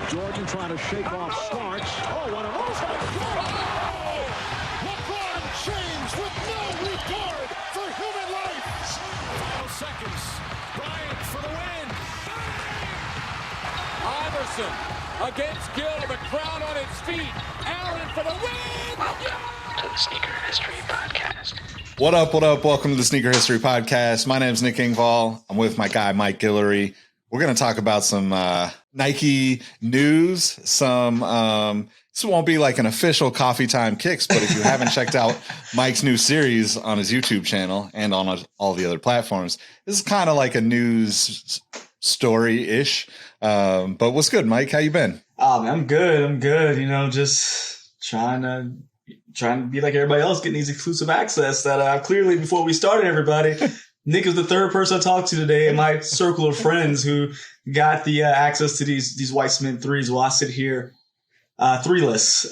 Jordan trying to shake off Starks. Oh, what a move by Jordan! LeBron James with no regard for human life. Final seconds. Bryant for the win. Iverson against Gill. The crowd on its feet. Allen for the win. To the Sneaker History Podcast. What up, what up? Welcome to the Sneaker History Podcast. My name's Nick Engvall. I'm with my guy, Mike Guillory. We're going to talk about some Nike news. This won't be like an official coffee time kicks, but if you haven't checked out Mike's new series on his YouTube channel and on all the other platforms, this is kind of like a news story-ish. But what's good, Mike? How you been? Oh, man, I'm good. You know, just trying to be like everybody else, getting these exclusive access that clearly before we started, everybody, Nick is the third person I talked to today in my circle of friends who got the access to these White Cement threes while I sit here threeless.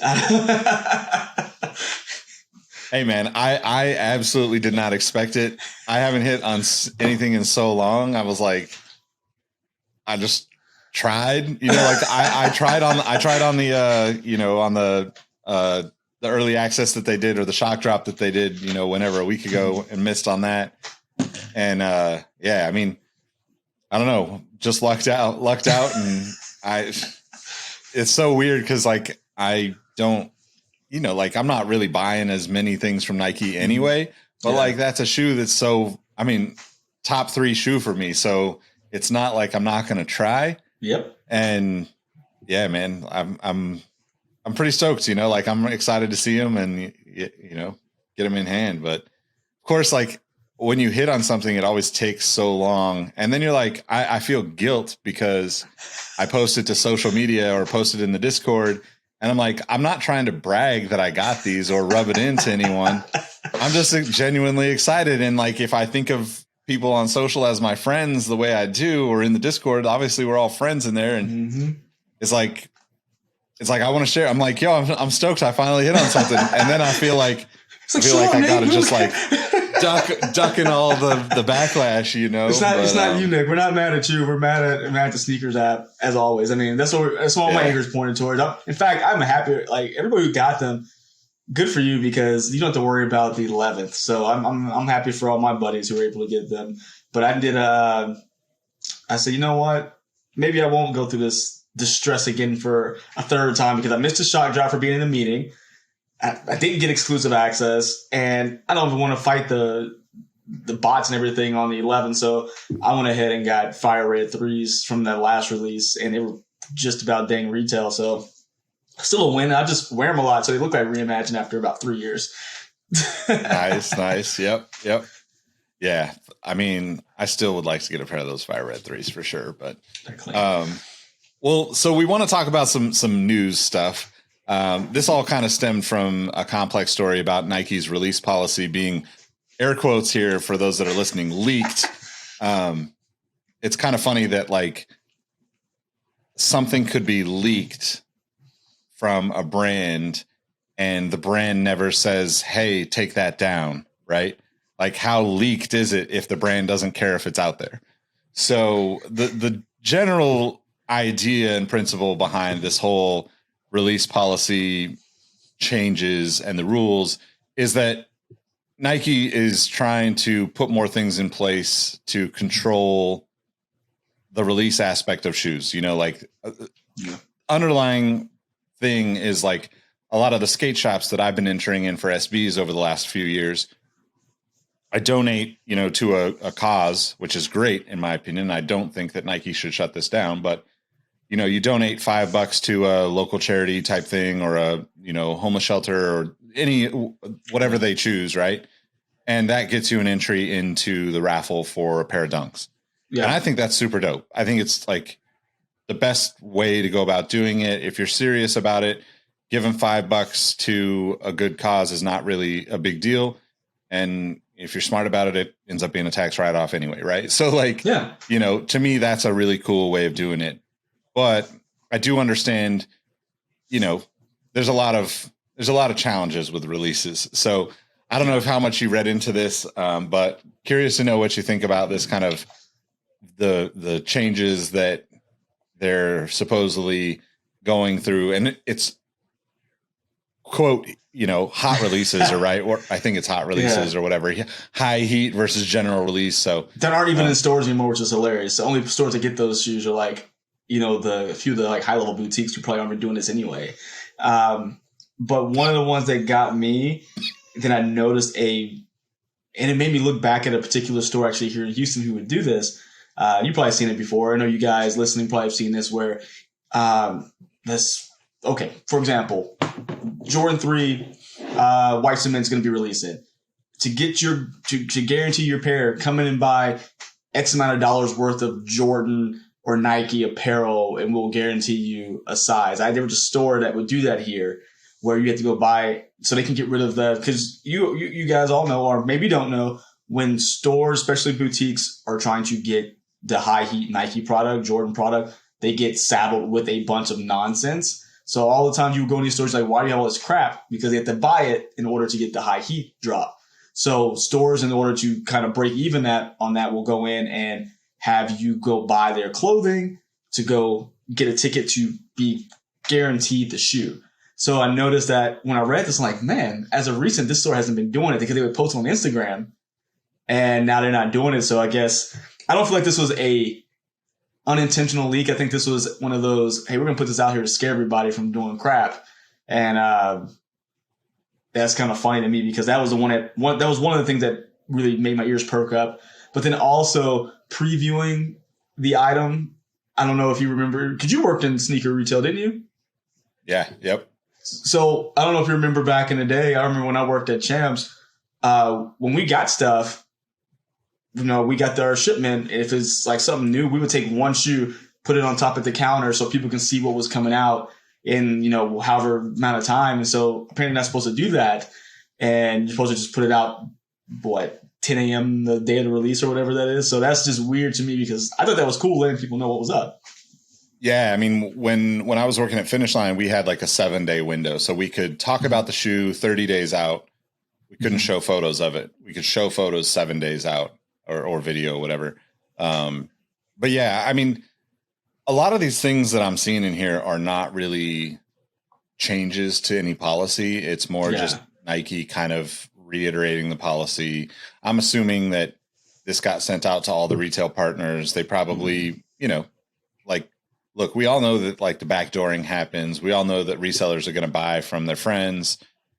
Hey, man, I absolutely did not expect it. I haven't hit on anything in so long. I was like, I just tried, like I tried on the early access that they did, or the shock drop that they did, whenever a week ago, and missed on that. And yeah, I mean, I don't know, just lucked out, and it's so weird because like I don't, I'm not really buying as many things from Nike anyway, but like that's a shoe that's top 3 shoe for me, so it's not like I'm not gonna try. Yep. And yeah, man, I'm pretty stoked, I'm excited to see him and, get him in hand. But of course, like when you hit on something, it always takes so long. And then you're like, I feel guilt because I posted to social media or posted in the Discord. And I'm like, I'm not trying to brag that I got these or rub it into anyone. I'm just genuinely excited. And like, if I think of people on social as my friends the way I do, or in the Discord, obviously we're all friends in there. And it's like I want to share. I'm like, yo, I'm stoked. I finally hit on something. And then I feel like I gotta just like ducking all the backlash, It's not you, Nick. We're not mad at you. We're mad at the sneakers app, as always. I mean, that's what my anger's pointed towards. In fact, I'm happy. Like everybody who got them, good for you, because you don't have to worry about the 11th. So I'm happy for all my buddies who were able to get them. But I did. I said, you know what? Maybe I won't go through this distress again for a third time, because I missed a shock drop for being in a meeting. I didn't get exclusive access, and I don't even want to fight the bots and everything on the 11. So I went ahead and got fire red threes from that last release, and they were just about dang retail. So still a win. I just wear them a lot, so they look like reimagined after about 3 years. Nice. Yep. Yeah. I mean, I still would like to get a pair of those fire red threes for sure, but well, so we want to talk about some news stuff. This all kind of stemmed from a complex story about Nike's release policy being, air quotes here for those that are listening, leaked. It's kind of funny that like something could be leaked from a brand and the brand never says, hey, take that down, right? Like, how leaked is it if the brand doesn't care if it's out there? So the general idea and principle behind this whole release policy changes and the rules is that Nike is trying to put more things in place to control the release aspect of shoes. Underlying thing is like a lot of the skate shops that I've been entering in for SBs over the last few years, I donate, to a cause, which is great in my opinion. I don't think that Nike should shut this down, but you donate $5 to a local charity type thing, or a, homeless shelter, or whatever they choose. Right. And that gets you an entry into the raffle for a pair of Dunks. Yeah. And I think that's super dope. I think it's like the best way to go about doing it. If you're serious about it, giving $5 to a good cause is not really a big deal. And if you're smart about it, it ends up being a tax write-off anyway. Right. So like, to me, that's a really cool way of doing it. But I do understand, there's a lot of challenges with releases. So I don't know how much you read into this, but curious to know what you think about this kind of the changes that they're supposedly going through, and it's quote, hot releases, or right, or I think it's hot releases or whatever, high heat versus general release. So that aren't even in stores anymore, which is hilarious. The only stores that get those shoes are like, the few of the like high level boutiques who probably aren't doing this anyway. But one of the ones that got me, then I noticed and it made me look back at a particular store actually here in Houston who would do this. You've probably seen it before. I know you guys listening probably have seen this where for example, Jordan 3 white cement is going to be releasing. To get to guarantee your pair, come in and buy X amount of dollars worth of Jordan or Nike apparel, and we'll guarantee you a size. There was a store that would do that here, where you have to go buy, so they can get rid of that. Because you guys all know, or maybe don't know, when stores, especially boutiques, are trying to get the high heat Nike product, Jordan product, they get saddled with a bunch of nonsense. So all the time you go in these stores, like, why do you have all this crap? Because they have to buy it in order to get the high heat drop. So stores, in order to kind of break even on that, will go in and have you go buy their clothing to go get a ticket to be guaranteed the shoe. So I noticed that when I read this, I'm like, man, as of recent, this store hasn't been doing it, because they would post on Instagram, and now they're not doing it. So I guess I don't feel like this was a unintentional leak. I think this was one of those, hey, we're going to put this out here to scare everybody from doing crap. And that's kind of funny to me, because that was that was one of the things that really made my ears perk up. But then also previewing the item. I don't know if you remember, because you worked in sneaker retail, didn't you? Yeah. Yep. So I don't know if you remember back in the day. I remember when I worked at Champs, when we got stuff, we got our shipment. If it's like something new, we would take one shoe, put it on top of the counter so people can see what was coming out in, however amount of time. And so apparently not supposed to do that. And you're supposed to just put it out, 10 a.m. the day of the release or whatever that is. So that's just weird to me, because I thought that was cool, letting people know what was up. Yeah, I mean, when I was working at Finish Line, we had like a 7-day window. So we could talk about the shoe 30 days out. We couldn't show photos of it. We could show photos 7 days out, or video, whatever. But yeah, I mean, a lot of these things that I'm seeing in here are not really changes to any policy. It's more just Nike kind of reiterating the policy. I'm assuming that this got sent out to all the retail partners. They probably, look, we all know that like the backdooring happens. We all know that resellers are going to buy from their friends.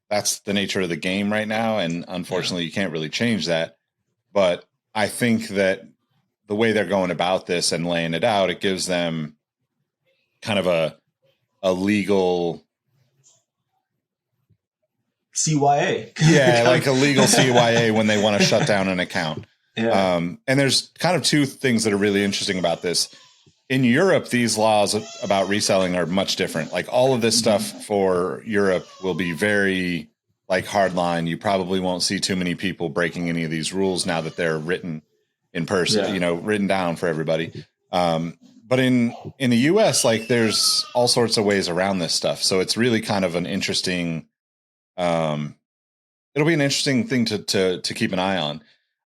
That's the nature of the game right now. And unfortunately, you can't really change that. But I think that the way they're going about this and laying it out, it gives them kind of a legal CYA. Yeah, like a legal CYA when they want to shut down an account. Yeah. And there's kind of two things that are really interesting about this. In Europe, these laws about reselling are much different. Like all of this stuff for Europe will be very like hardline. You probably won't see too many people breaking any of these rules now that they're written in person, written down for everybody. But in the US, like there's all sorts of ways around this stuff. So it's really kind of an interesting, it'll be an interesting thing to keep an eye on.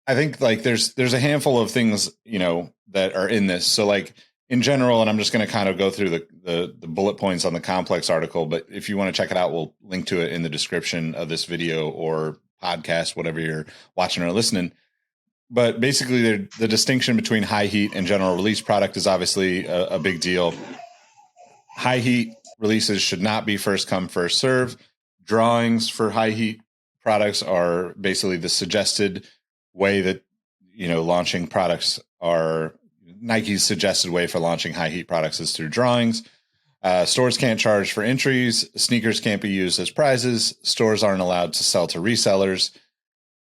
I think like there's a handful of things, that are in this. So like in general, and I'm just going to kind of go through the bullet points on the Complex article, but if you want to check it out, we'll link to it in the description of this video or podcast, whatever you're watching or listening. But basically the distinction between high heat and general release product is obviously a big deal. High heat releases should not be first come, first serve. Drawings for high heat products are basically the suggested way that, launching products are. Nike's suggested way for launching high heat products is through drawings. Stores can't charge for entries. Sneakers can't be used as prizes. Stores aren't allowed to sell to resellers.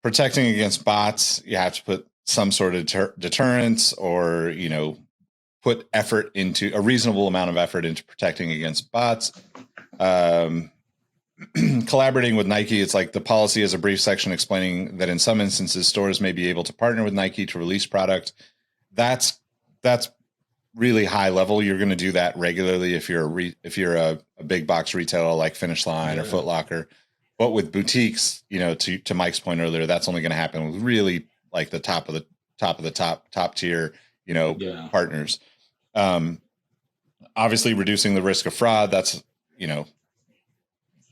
Protecting against bots, you have to put some sort of deterrence or, put effort into a reasonable amount of effort into protecting against bots. Collaborating with Nike, it's like the policy has a brief section explaining that in some instances, stores may be able to partner with Nike to release product. That's really high level. You're going to do that regularly if you're a big box retailer like Finish Line or Foot Locker. But with boutiques, to Mike's point earlier, that's only going to happen with really like the top tier, partners. obviously reducing the risk of fraud. That's,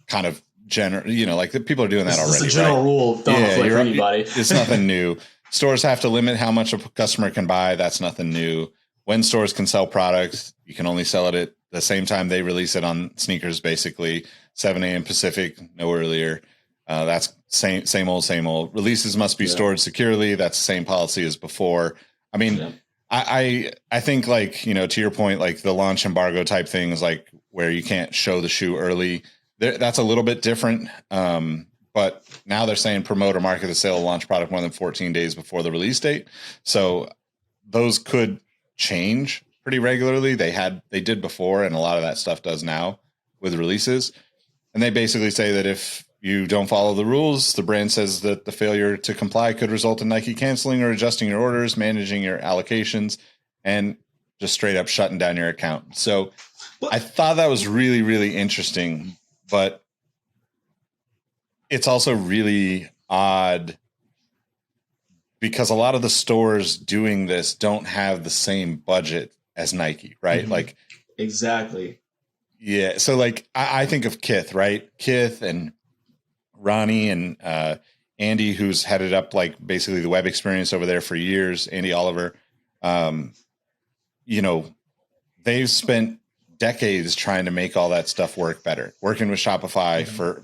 kind of general, like the people are doing that already. It's a general right? rule. Don't afflict anybody. It's nothing new. Stores have to limit how much a customer can buy. That's nothing new. When stores can sell products, you can only sell it at the same time they release it on sneakers, basically 7 a.m. Pacific, no earlier. That's same old. Releases must be stored securely. That's the same policy as before. I mean, I think, like, to your point, like the launch embargo type things, like where you can't show the shoe early, that's a little bit different. But now they're saying promote or market the sale of launch product more than 14 days before the release date. So those could change pretty regularly. They did before, and a lot of that stuff does now with releases. And they basically say that if you don't follow the rules, the brand says that the failure to comply could result in Nike canceling or adjusting your orders, managing your allocations, and just straight up shutting down your account. So I thought that was really, really interesting, but it's also really odd because a lot of the stores doing this don't have the same budget as Nike, right? Mm-hmm. Like, exactly. Yeah. So like I think of Kith, right? Kith and Ronnie and Andy, who's headed up like basically the web experience over there for years, Andy Oliver. They've spent decades trying to make all that stuff work better, working with Shopify for,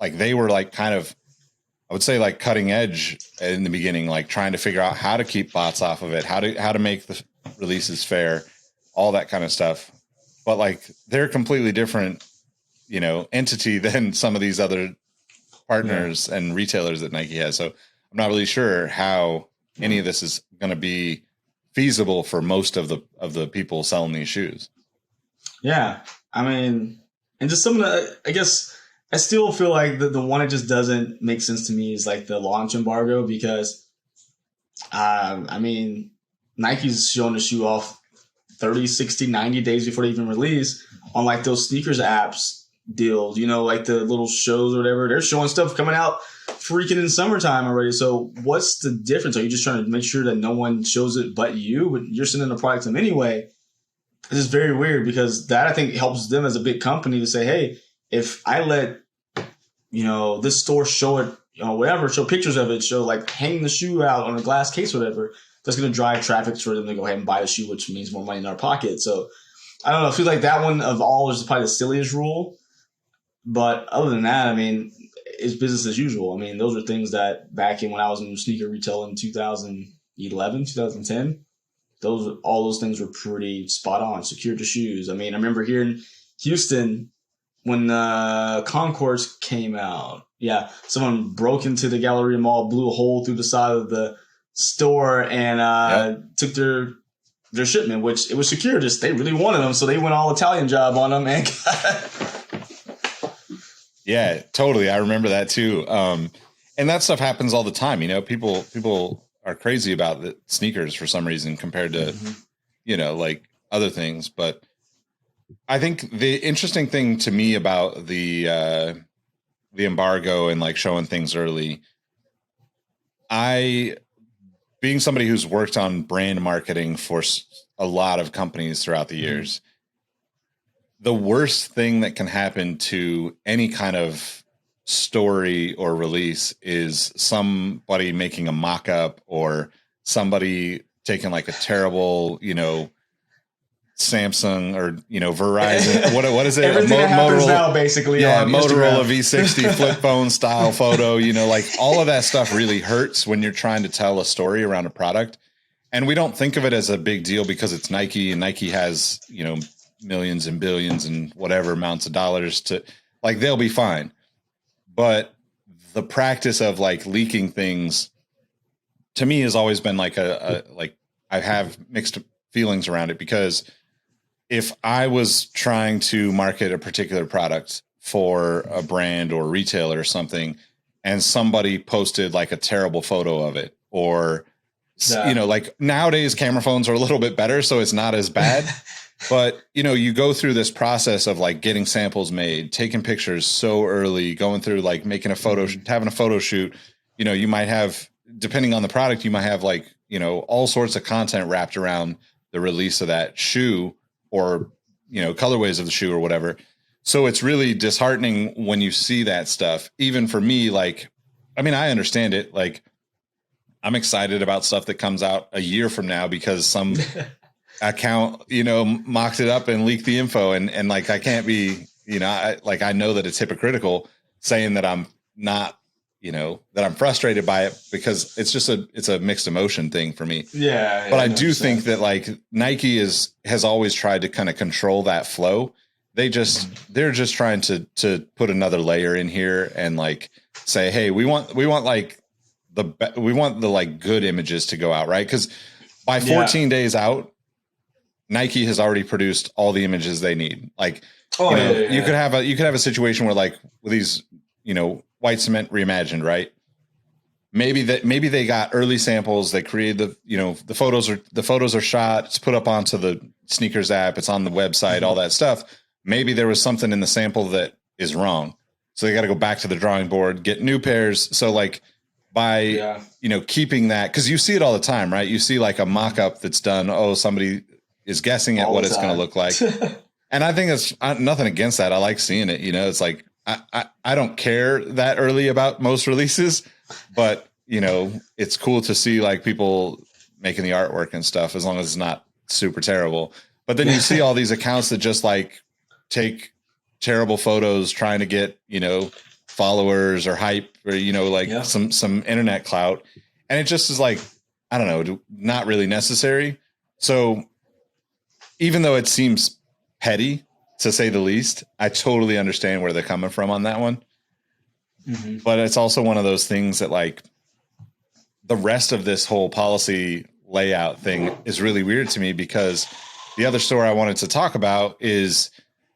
like they were like kind of, I would say like cutting edge in the beginning, like trying to figure out how to keep bots off of it, how to make the releases fair, all that kind of stuff. But like they're a completely different, entity than some of these other partners and retailers that Nike has. So I'm not really sure how any of this is going to be feasible for most of the people selling these shoes. Yeah. I mean, and just some of the, I guess I still feel like the one that just doesn't make sense to me is like the launch embargo, because Nike's showing the shoe off 30, 60, 90 days before they even release on like those sneakers apps deals, like the little shows or whatever. They're showing stuff coming out freaking in summertime already. So what's the difference? Are you just trying to make sure that no one shows it but you? But you're sending the product to them anyway. It's just very weird, because that I think helps them as a big company to say, hey, if I let, this store show it, whatever, show pictures of it, show like hang the shoe out on a glass case or whatever, that's going to drive traffic for them to go ahead and buy the shoe, which means more money in our pocket. So I don't know. I feel like that one of all is probably the silliest rule. But other than that, I mean, it's business as usual. I mean, those are things that back in when I was in sneaker retail in 2011, 2010, all those things were pretty spot on. Secured the shoes. I mean, I remember here in Houston when Concourse came out. Yeah, someone broke into the Galleria Mall, blew a hole through the side of the store, and took their shipment, which it was secure. Just they really wanted them, so they went all Italian job on them and Yeah, totally. I remember that too. And that stuff happens all the time. People are crazy about the sneakers for some reason compared to, like other things. But I think the interesting thing to me about the embargo and like showing things early, being somebody who's worked on brand marketing for a lot of companies throughout the years, the worst thing that can happen to any kind of story or release is somebody making a mock-up or somebody taking like a terrible, Samsung or, Verizon. What is it? Everything that happens now, basically. Yeah, Motorola V60 flip phone style photo. Like all of that stuff really hurts when you're trying to tell a story around a product. And we don't think of it as a big deal because it's Nike, and Nike has, millions and billions and whatever amounts of dollars to, like, they'll be fine. But the practice of like leaking things to me has always been like I have mixed feelings around it, because if I was trying to market a particular product for a brand or retailer or something, and somebody posted like a terrible photo of it, or like nowadays camera phones are a little bit better, so it's not as bad. But, you go through this process of like getting samples made, taking pictures so early, going through like making a photo, having a photo shoot. You might have, depending on the product, you might have like, all sorts of content wrapped around the release of that shoe or, colorways of the shoe or whatever. So it's really disheartening when you see that stuff. Even for me, like, I mean, I understand it. Like, I'm excited about stuff that comes out a year from now because some account, mocked it up and leaked the info. And like, I can't be, I know that it's hypocritical saying that I'm not, that I'm frustrated by it because it's a mixed emotion thing for me. Yeah. But I do think that like Nike has always tried to kind of control that flow. They're just trying to put another layer in here and like say, hey, we want like we want the like good images to go out, right? Because by 14 days out, Nike has already produced all the images they need. Like, you could have a situation where like with these, white cement reimagined, right? Maybe they got early samples. They created the photos are shot. It's put up onto the sneakers app. It's on the website, all that stuff. Maybe there was something in the sample that is wrong. So they got to go back to the drawing board, get new pairs. So like by, keeping that, cause you see it all the time, right? You see like a mock-up that's done. Oh, somebody is guessing at what it's going to look like. And I think it's nothing against that. I like seeing it. It's like, I don't care that early about most releases, but it's cool to see like people making the artwork and stuff as long as it's not super terrible. But then you see all these accounts that just like take terrible photos trying to get, followers or hype or, some internet clout. And it just is like, I don't know, not really necessary. So even though it seems petty to say the least, I totally understand where they're coming from on that one. Mm-hmm. But it's also one of those things that like the rest of this whole policy layout thing is really weird to me because the other story I wanted to talk about is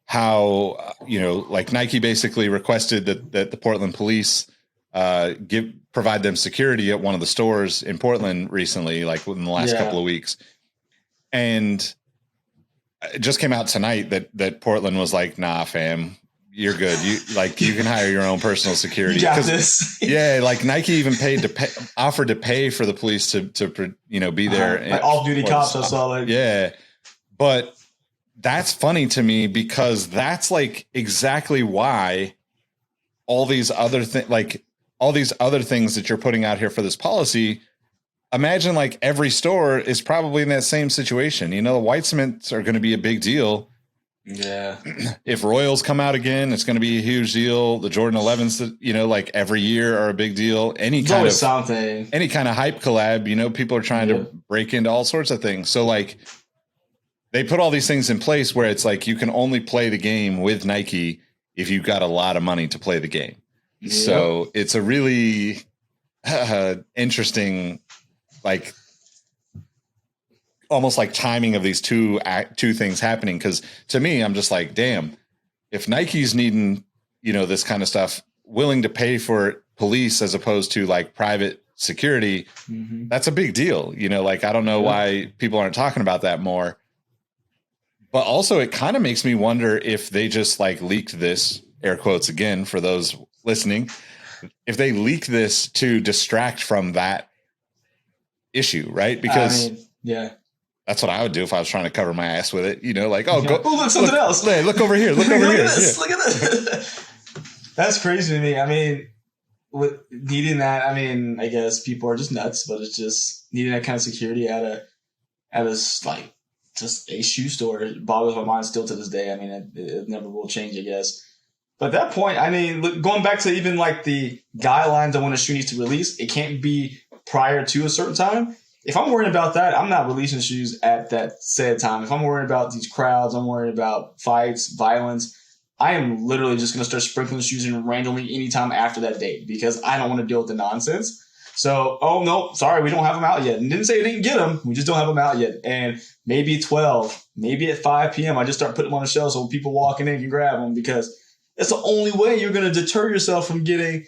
how, like Nike basically requested that the Portland police provide them security at one of the stores in Portland recently, like within the last couple of weeks. And it just came out tonight that Portland was like, nah, fam, you're good. You can hire your own personal security. You got this. Yeah. Like Nike even offered to pay for the police to be there. Like off-duty cops. I saw like, yeah. But that's funny to me because that's like exactly why all these other things that you're putting out here for this policy, imagine like every store is probably in that same situation. The white cements are going to be a big deal. Yeah. If Royals come out again, it's going to be a huge deal. The Jordan 11s, like every year are a big deal. Any kind of hype collab, people are trying to break into all sorts of things. So like they put all these things in place where it's like you can only play the game with Nike if you've got a lot of money to play the game. Yep. So it's a really interesting, like almost like timing of these two things happening. Because to me, I'm just like, damn, if Nike's needing, this kind of stuff, willing to pay for police as opposed to like private security, that's a big deal. Like, I don't know why people aren't talking about that more. But also it kind of makes me wonder if they just like leaked this, air quotes again, for those listening, if they leak this to distract from that issue, right? Because that's what I would do if I was trying to cover my ass with it. Like, go look, something else. Hey, look over here. Look over here. Look at this. That's crazy to me. I mean, with needing that, I guess people are just nuts, but it's just needing that kind of security at a like just a shoe store. It boggles my mind still to this day. It never will change, I guess. But at that point, going back to even like the guidelines on when a shoe needs to release, it can't be prior to a certain time. If I'm worried about that, I'm not releasing shoes at that said time. If I'm worried about these crowds, I'm worried about fights, violence, I am literally just going to start sprinkling shoes in randomly anytime after that date because I don't want to deal with the nonsense. So, oh, no, sorry, we don't have them out yet. And didn't say we didn't get them. We just don't have them out yet. And maybe at 12, maybe at 5 p.m., I just start putting them on the shelf so people walking in can grab them because that's the only way you're going to deter yourself from getting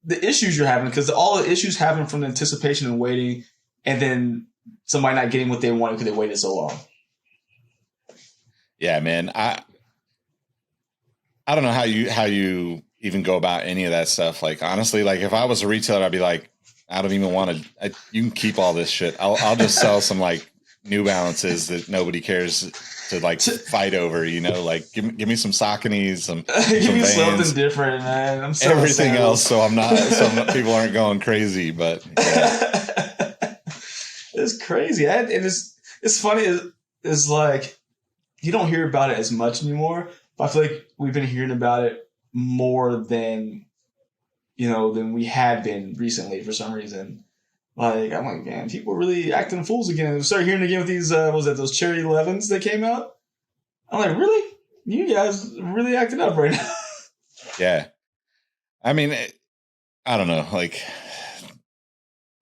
the issues you're having because all the issues happen from the anticipation and waiting and then somebody not getting what they wanted because they waited so long. Yeah, man. I don't know how you even go about any of that stuff. Like, honestly, like if I was a retailer, I'd be like, I don't even want to, you can keep all this shit. I'll just sell some like New Balances that nobody cares to like fight over, like give me some Sauconys, some give me Vans, something different, man. I'm so everything else. So I'm not, people aren't going crazy, but it's crazy. It's funny. It's like, you don't hear about it as much anymore, but I feel like we've been hearing about it more than we had been recently for some reason. Like, I'm like, man, people are really acting fools again. We started hearing again with these, those Cherry 11s that came out? I'm like, really? You guys really acting up right now. Yeah. I mean, I don't know. Like,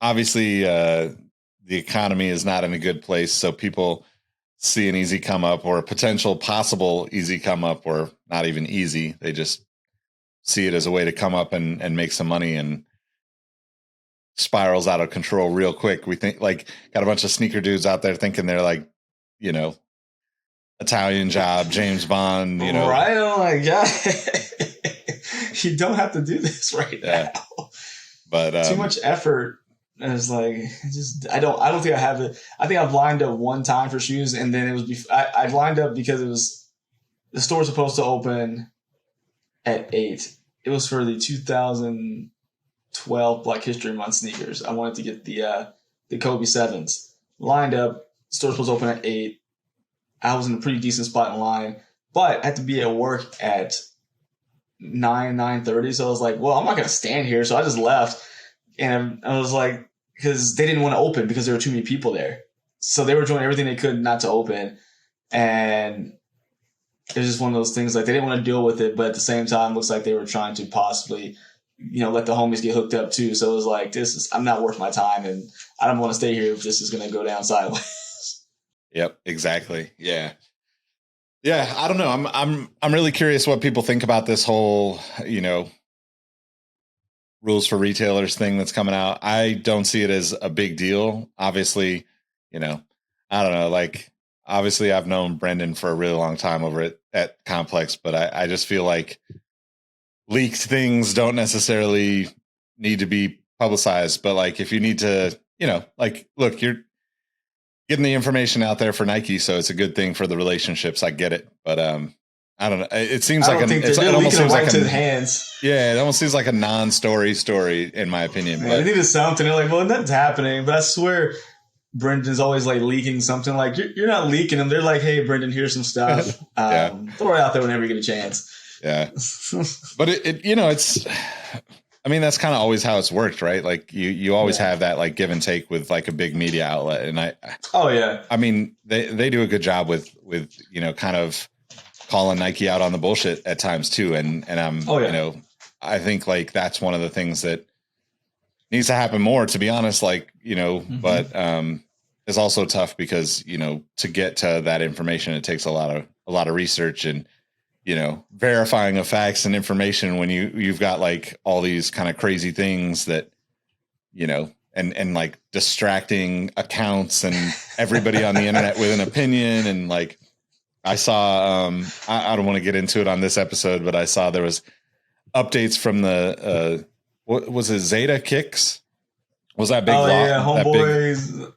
obviously, the economy is not in a good place. So people see an easy come up or a potential possible easy come up, or not even easy. They just see it as a way to come up and make some money, and spirals out of control real quick. We think, like, got a bunch of sneaker dudes out there thinking they're like, Italian Job, James Bond, Right? Oh my God. You don't have to do this right now. But too much effort. And it's like, I don't think I have it. I think I've lined up one time for shoes, and then it was I lined up because the store was supposed to open at 8. It was for the 2012 Black History Month sneakers. I wanted to get the Kobe 7s. Lined up. The store was supposed to open at 8. I was in a pretty decent spot in line, but I had to be at work at 9:30. So I was like, well, I'm not going to stand here. So I just left. And I was like, because they didn't want to open because there were too many people there. So they were doing everything they could not to open. And it was just one of those things, like, they didn't want to deal with it, but at the same time, looks like they were trying to possibly, let the homies get hooked up too. So it was like, I'm not worth my time, and I don't want to stay here if this is going to go down sideways. Yep, exactly. Yeah. Yeah, I don't know. I'm really curious what people think about this whole, rules for retailers thing that's coming out. I don't see it as a big deal. Obviously, I don't know, like, obviously I've known Brendan for a really long time over at Complex, but I just feel like leaked things don't necessarily need to be publicized. But like, if you need to, like, look, you're getting the information out there for Nike, so it's a good thing for the relationships. I get it, but I don't know. It seems like it almost seems like hands. Yeah, it almost seems like a non-story story, in my opinion. Man, but they needed something. They're like, well, nothing's happening. But I swear, Brendan's always like leaking something. Like, you're not leaking them. They're like, hey, Brendan, here's some stuff. Throw it out there whenever you get a chance. Yeah, but it's. I mean, that's kind of always how it's worked, right? Like, you always have that, like, give and take with like a big media outlet, and I mean, they do a good job with kind of calling Nike out on the bullshit at times too, and I think like that's one of the things that needs to happen more, to be honest. Like, but it's also tough because to get to that information, it takes a lot of research and verifying of facts and information when you've got like all these kind of crazy things that, and like distracting accounts and everybody on the internet with an opinion. And like, I saw, I don't want to get into it on this episode, but I saw there was updates from the, what was it? Zadeh Kicks? Was that big? Yeah. Homeboys.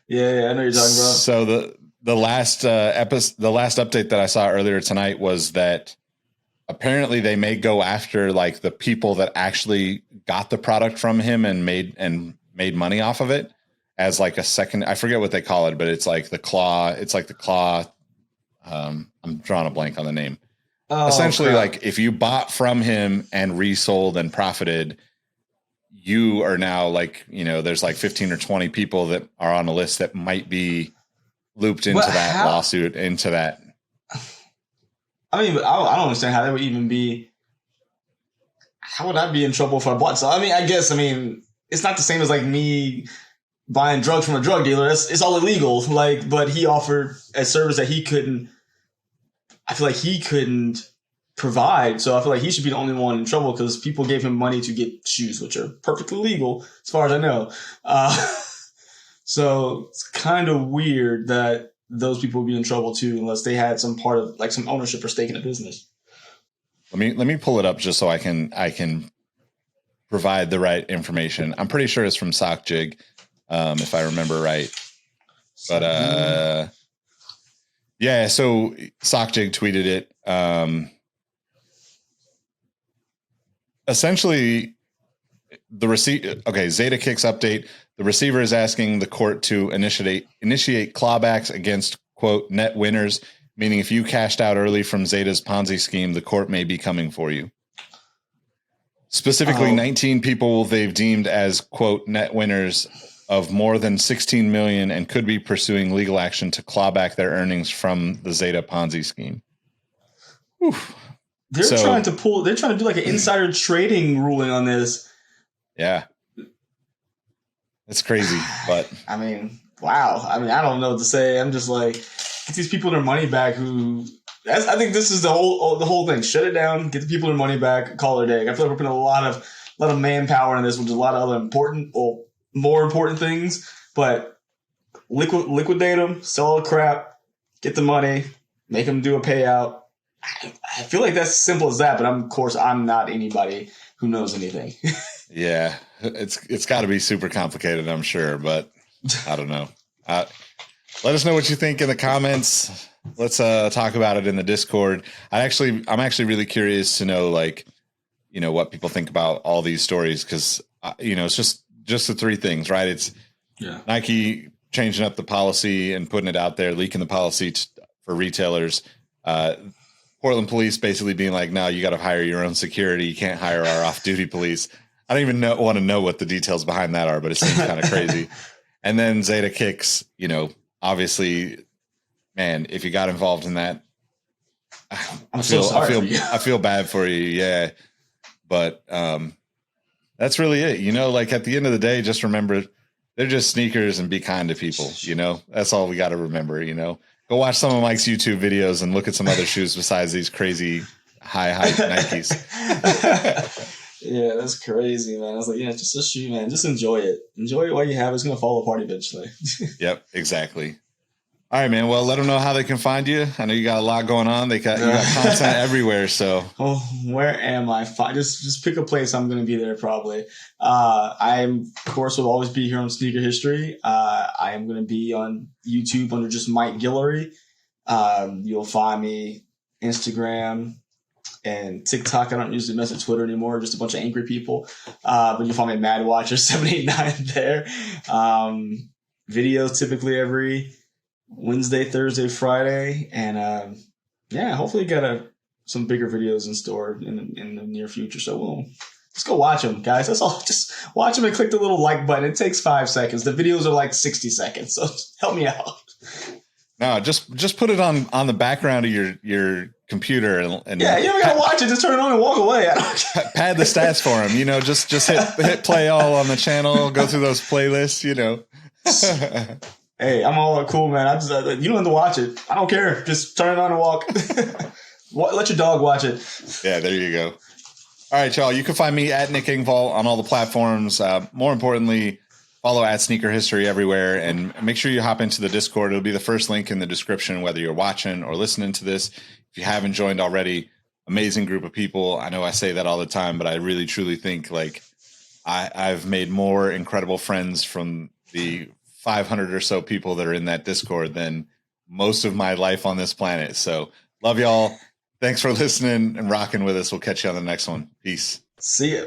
Yeah. I know you're talking about. So the last update that I saw earlier tonight was that apparently they may go after like the people that actually got the product from him and made money off of it as like a second. I forget what they call it, but it's like the claw. It's like the claw. I'm drawing a blank on the name. Essentially, like, if you bought from him and resold and profited, you are now like, there's like 15 or 20 people that are on a list that might be looped into lawsuit, into that. I mean, I don't understand how that would even be. How would I be in trouble if I bought some? I mean, it's not the same as like me buying drugs from a drug dealer. It's all illegal. Like, but he offered a service that he couldn't. I feel like he couldn't provide. So I feel like he should be the only one in trouble because people gave him money to get shoes, which are perfectly legal as far as I know. So it's kind of weird that those people would be in trouble too, unless they had some part of like some ownership or stake in the business. Let me pull it up just so I can provide the right information. I'm pretty sure it's from Sock Jig, if I remember right. But yeah, so Sockjig tweeted it. Essentially, Zadeh Kicks update. The receiver is asking the court to initiate clawbacks against, quote, net winners, meaning if you cashed out early from Zadeh's Ponzi scheme, the court may be coming for you. Specifically, 19 people they've deemed as, quote, net winners of more than 16 million and could be pursuing legal action to claw back their earnings from the Zadeh Ponzi scheme. Oof. They're trying to do like an insider trading ruling on this. Yeah. It's crazy, but I mean, wow. I mean, I don't know what to say. I'm just like, get these people their money back. I think this is the whole thing. Shut it down. Get the people their money back. Call it a day. I feel like we're putting a lot of manpower in this, which is a lot of other more important things. But liquidate them, sell all the crap, get the money, make them do a payout. I feel like that's simple as that. But of course, I'm not anybody who knows anything. Yeah, it's got to be super complicated, I'm sure, but I don't know. Let us know what you think in the comments. Let's talk about it in the Discord. I'm actually really curious to know, like, you know, what people think about all these stories, because you know, it's just the three things, right? It's Nike changing up the policy and putting it out there, leaking the policy for retailers. Portland police basically being like, no, you got to hire your own security. You can't hire our off-duty police. I don't even want to know what the details behind that are, but it seems kind of crazy. And then Zadeh Kicks, you know, obviously, man, if you got involved in that, I feel bad for you. Yeah. But that's really it. You know, like at the end of the day, just remember they're just sneakers and be kind to people. You know, that's all we got to remember, you know. Go watch some of Mike's YouTube videos and look at some other shoes besides these crazy high Nikes. Yeah, that's crazy, man. I was like, yeah, just a shoe, man. Just enjoy it. Enjoy it while you have it. It's going to fall apart eventually. Yep, exactly. All right, man. Well, let them know how they can find you. I know you got a lot going on. You got content everywhere. So, where am I? Just pick a place. I'm going to be there probably. I of course will always be here on Sneaker History. I am going to be on YouTube under just Mike Guillory. You'll find me Instagram and TikTok. I don't usually mess with Twitter anymore. Just a bunch of angry people. But you'll find me at MadWatcher789 there. Videos typically every Wednesday, Thursday, Friday, and hopefully got some bigger videos in store in the near future. So just go watch them, guys. That's all. Just watch them and click the little like button. It takes 5 seconds. The videos are like 60 seconds, so help me out. No, just put it on the background of your computer and yeah, you don't gotta watch it. Just turn it on and walk away. Pad the stats for them. You know, just hit play all on the channel. Go through those playlists. You know. Hey, I'm all cool, man. You don't have to watch it. I don't care. Just turn it on and walk. Let your dog watch it. Yeah, there you go. All right, y'all. You can find me at Nick Engvall on all the platforms. More importantly, follow at Sneaker History everywhere, and make sure you hop into the Discord. It'll be the first link in the description, whether you're watching or listening to this. If you haven't joined already, amazing group of people. I know I say that all the time, but I really, truly think like I've made more incredible friends from the 500 or so people that are in that Discord than most of my life on this planet. So love y'all. Thanks for listening and rocking with us. We'll catch you on the next one. Peace. See ya.